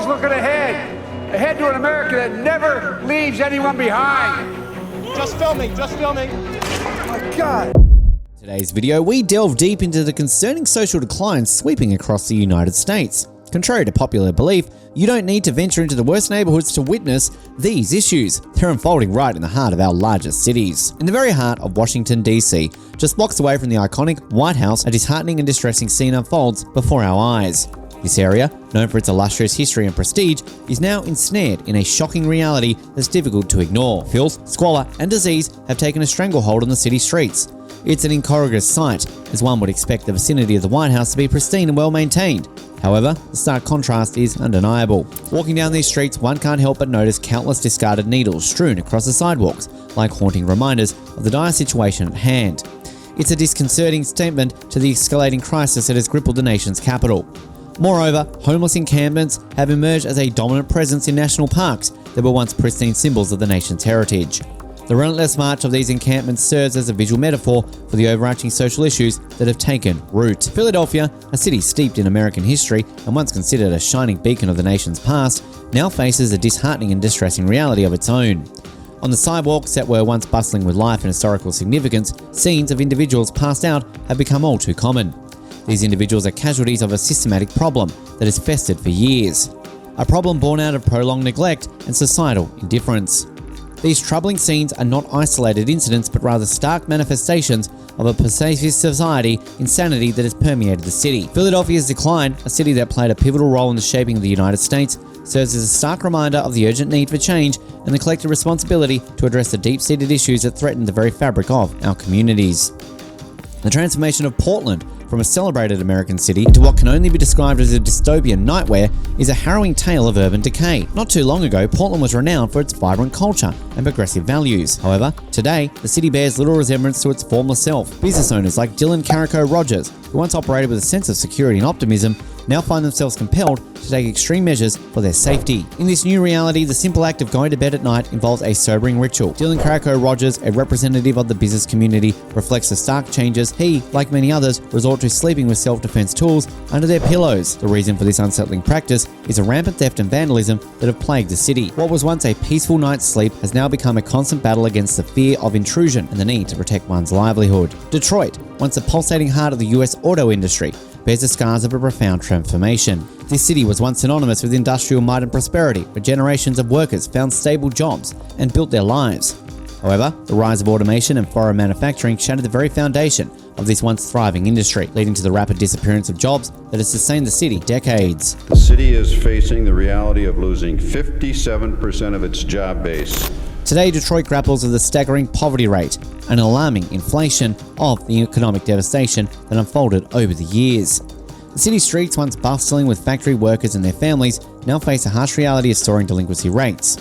looking ahead. Ahead to an America that never leaves anyone behind. Just filming. Oh my God. In today's video, we delve deep into the concerning social decline sweeping across the United States. Contrary to popular belief, you don't need to venture into the worst neighborhoods to witness these issues. They're unfolding right in the heart of our largest cities. In the very heart of Washington, D.C., just blocks away from the iconic White House, a disheartening and distressing scene unfolds before our eyes. This area, known for its illustrious history and prestige, is now ensnared in a shocking reality that's difficult to ignore. Filth, squalor, and disease have taken a stranglehold on the city streets. It's an incongruous sight, as one would expect the vicinity of the White House to be pristine and well maintained. However, the stark contrast is undeniable. Walking down these streets, one can't help but notice countless discarded needles strewn across the sidewalks, like haunting reminders of the dire situation at hand. It's a disconcerting statement to the escalating crisis that has crippled the nation's capital. Moreover, homeless encampments have emerged as a dominant presence in national parks that were once pristine symbols of the nation's heritage. The relentless march of these encampments serves as a visual metaphor for the overarching social issues that have taken root. Philadelphia, a city steeped in American history and once considered a shining beacon of the nation's past, now faces a disheartening and distressing reality of its own. On the sidewalks that were once bustling with life and historical significance, scenes of individuals passed out have become all too common. These individuals are casualties of a systematic problem that has festered for years. A problem born out of prolonged neglect and societal indifference. These troubling scenes are not isolated incidents, but rather stark manifestations of a pervasive society insanity that has permeated the city. Philadelphia's decline, a city that played a pivotal role in the shaping of the United States, serves as a stark reminder of the urgent need for change and the collective responsibility to address the deep-seated issues that threaten the very fabric of our communities. The transformation of Portland from a celebrated American city into what can only be described as a dystopian nightmare is a harrowing tale of urban decay. Not too long ago, Portland was renowned for its vibrant culture and progressive values. However, today, the city bears little resemblance to its former self. Business owners like Dylan Carrico Rogers, who once operated with a sense of security and optimism, now find themselves compelled to take extreme measures for their safety. In this new reality, the simple act of going to bed at night involves a sobering ritual. Dylan Carrico Rogers, a representative of the business community, reflects the stark changes he, like many others, resort to sleeping with self-defense tools under their pillows. The reason for this unsettling practice is a rampant theft and vandalism that have plagued the city. What was once a peaceful night's sleep has now become a constant battle against the fear of intrusion and the need to protect one's livelihood. Detroit, once the pulsating heart of the US auto industry, bears the scars of a profound transformation. This city was once synonymous with industrial might and prosperity, where generations of workers found stable jobs and built their lives. However, the rise of automation and foreign manufacturing shattered the very foundation of this once thriving industry, leading to the rapid disappearance of jobs that has sustained the city decades. The city is facing the reality of losing 57% of its job base. Today, Detroit grapples with a staggering poverty rate, an alarming inflation of the economic devastation that unfolded over the years. The city streets, once bustling with factory workers and their families, now face a harsh reality of soaring delinquency rates.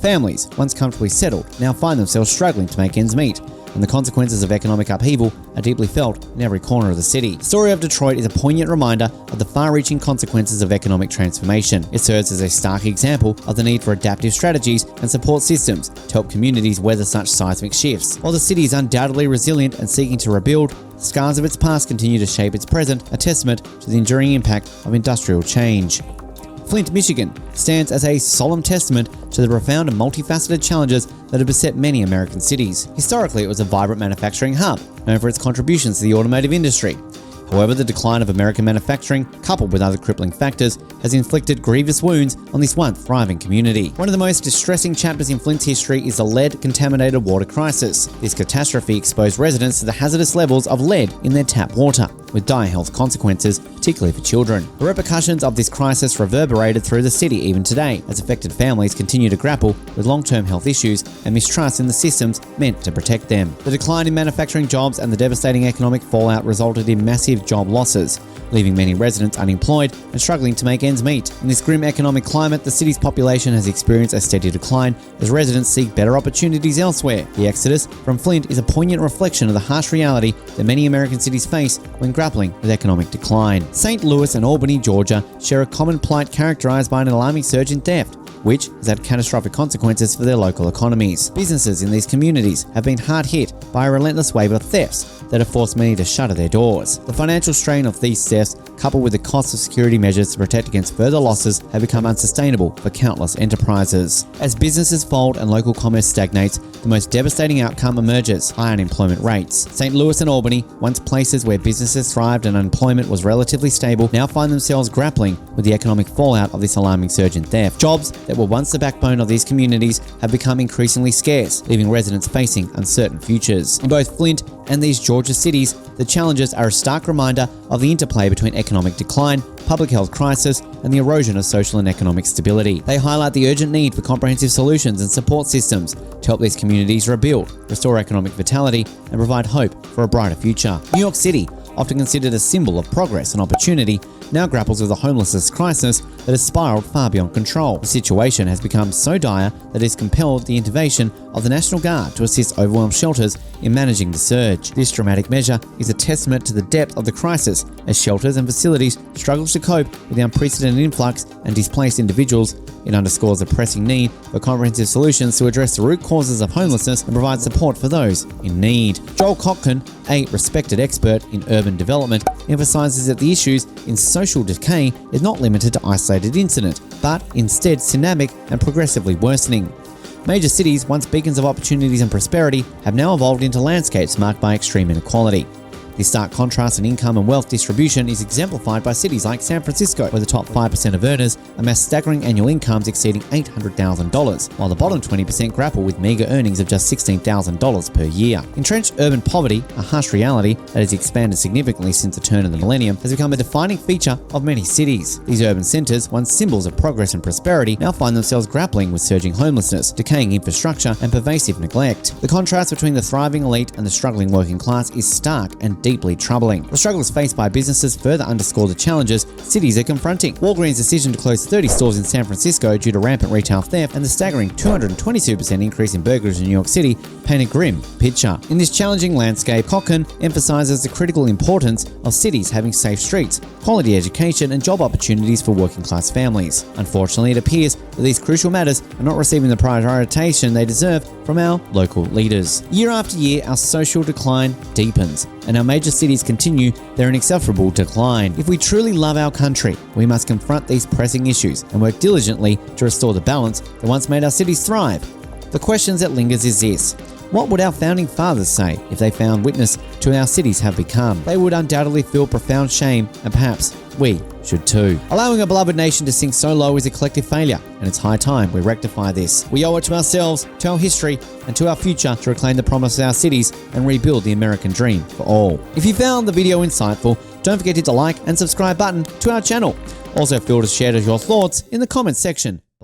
Families, once comfortably settled, now find themselves struggling to make ends meet, and the consequences of economic upheaval are deeply felt in every corner of the city. The story of Detroit is a poignant reminder of the far-reaching consequences of economic transformation. It serves as a stark example of the need for adaptive strategies and support systems to help communities weather such seismic shifts. While the city is undoubtedly resilient and seeking to rebuild, the scars of its past continue to shape its present, a testament to the enduring impact of industrial change. Flint, Michigan stands as a solemn testament to the profound and multifaceted challenges that have beset many American cities. Historically, it was a vibrant manufacturing hub, known for its contributions to the automotive industry. However, the decline of American manufacturing, coupled with other crippling factors, has inflicted grievous wounds on this once thriving community. One of the most distressing chapters in Flint's history is the lead-contaminated water crisis. This catastrophe exposed residents to the hazardous levels of lead in their tap water, with dire health consequences, particularly for children. The repercussions of this crisis reverberated through the city even today, as affected families continue to grapple with long-term health issues and mistrust in the systems meant to protect them. The decline in manufacturing jobs and the devastating economic fallout resulted in massive job losses, leaving many residents unemployed and struggling to make ends meet. In this grim economic climate, the city's population has experienced a steady decline as residents seek better opportunities elsewhere. The exodus from Flint is a poignant reflection of the harsh reality that many American cities face when grappling with economic decline. St. Louis and Albany, Georgia share a common plight characterized by an alarming surge in theft, which has had catastrophic consequences for their local economies. Businesses in these communities have been hard hit by a relentless wave of thefts that have forced many to shutter their doors. The financial strain of these thefts, coupled with the cost of security measures to protect against further losses, have become unsustainable for countless enterprises. As businesses fold and local commerce stagnates, the most devastating outcome emerges: high unemployment rates. St. Louis and Albany, once places where businesses thrived and unemployment was relatively stable, now find themselves grappling with the economic fallout of this alarming surge in theft. Jobs that were once the backbone of these communities have become increasingly scarce, leaving residents facing uncertain futures. In both Flint and these Georgia cities, the challenges are a stark reminder of the interplay between economic decline, public health crisis, and the erosion of social and economic stability. They highlight the urgent need for comprehensive solutions and support systems to help these communities rebuild, restore economic vitality, and provide hope for a brighter future. New York City, often considered a symbol of progress and opportunity, now grapples with a homelessness crisis that has spiraled far beyond control. The situation has become so dire that it has compelled the intervention of the National Guard to assist overwhelmed shelters in managing the surge. This dramatic measure is a testament to the depth of the crisis, as shelters and facilities struggle to cope with the unprecedented influx and displaced individuals. It underscores the pressing need for comprehensive solutions to address the root causes of homelessness and provide support for those in need. Joel Kotkin, a respected expert in urban development, emphasizes that the issues in social decay is not limited to isolated incident, but instead systemic and progressively worsening. Major cities, once beacons of opportunities and prosperity, have now evolved into landscapes marked by extreme inequality. This stark contrast in income and wealth distribution is exemplified by cities like San Francisco, where the top 5% of earners amass staggering annual incomes exceeding $800,000, while the bottom 20% grapple with meager earnings of just $16,000 per year. Entrenched urban poverty, a harsh reality that has expanded significantly since the turn of the millennium, has become a defining feature of many cities. These urban centers, once symbols of progress and prosperity, now find themselves grappling with surging homelessness, decaying infrastructure, and pervasive neglect. The contrast between the thriving elite and the struggling working class is stark and deeply troubling. The struggles faced by businesses further underscore the challenges cities are confronting. Walgreens' decision to close 30 stores in San Francisco due to rampant retail theft and the staggering 222% increase in burglaries in New York City paint a grim picture. In this challenging landscape, Kotkin emphasizes the critical importance of cities having safe streets, quality education, and job opportunities for working-class families. Unfortunately, it appears that these crucial matters are not receiving the prioritization they deserve from our local leaders. Year after year, our social decline deepens, and our major cities continue their inexorable decline. If we truly love our country, we must confront these pressing issues and work diligently to restore the balance that once made our cities thrive. The question that lingers is this: what would our founding fathers say if they found witness to our cities have become? They would undoubtedly feel profound shame, and perhaps we should too. Allowing a beloved nation to sink so low is a collective failure, and it's high time we rectify this. We owe it to ourselves, to our history, and to our future to reclaim the promise of our cities and rebuild the American dream for all. If you found the video insightful, don't forget to hit the like and subscribe button to our channel. Also feel free to share your thoughts in the comments section